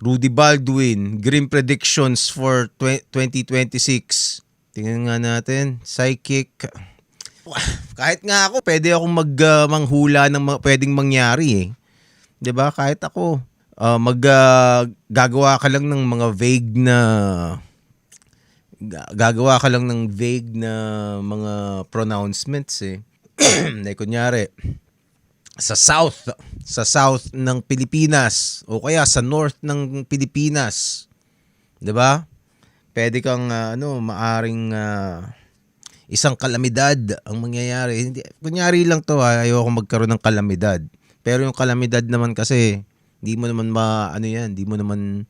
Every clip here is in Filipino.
Rudy Baldwin, Grim Predictions for 2026. Tingnan nga natin. Psychic. Kahit nga ako, pwede akong manghula ng pwedeng mangyari eh. 'Di ba? Kahit ako, gagawa ka lang ng mga gagawa ka lang ng vague na mga pronouncements eh. Like kunyari, sa south ng Pilipinas o kaya sa north ng Pilipinas, 'di ba? Pwede kang maaring isang kalamidad ang mangyayari. Hindi, kunyari lang to ayoko magkaroon ng kalamidad. Pero yung kalamidad naman kasi hindi mo naman hindi mo naman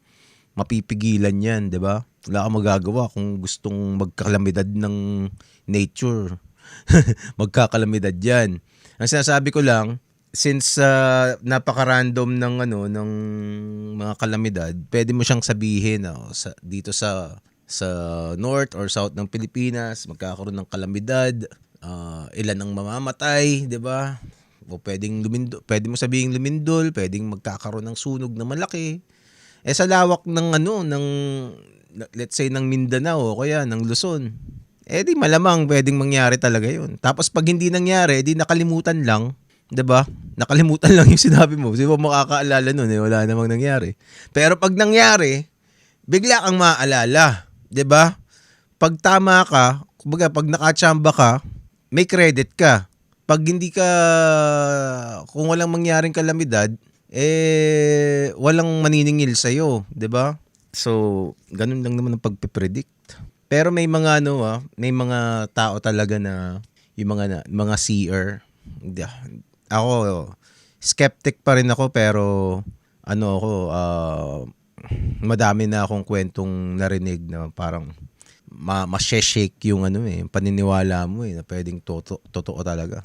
mapipigilan 'yan, 'di ba? Wala kang magagawa kung gustong magkakalamidad ng nature. Magkakalamidad 'yan. Ang sinasabi ko lang, since napaka-random ng mga kalamidad, pwede mo siyang sabihin dito sa north or south ng Pilipinas, magkakaroon ng kalamidad, ilan ang mamamatay, 'di ba? O pwede mo sabihin lumindol, pwedeng magkakaroon ng sunog na malaki. Sa lawak ng let's say ng Mindanao o kaya ng Luzon, di malamang pwedeng mangyari talaga 'yun. Tapos pag hindi nangyari, di nakalimutan lang, 'di ba? Nakalimutan lang yung sinabi mo. Kasi mo makakaalala nun wala namang nangyari. Pero pag nangyari, bigla kang maaalala, 'di ba? Pag tama ka, kumbaga pag nakachamba ka, may credit ka. Pag hindi ka, kung walang mangyaring kalamidad, walang maniningil sa'yo, 'di ba? So, ganun lang naman ang pagpe-predict. Pero may mga may mga tao talaga na yung mga seer. Ako, skeptic pa rin ako pero madami na akong kwentong narinig na parang ma-shake yung paniniwala mo na pwedeng totoo talaga.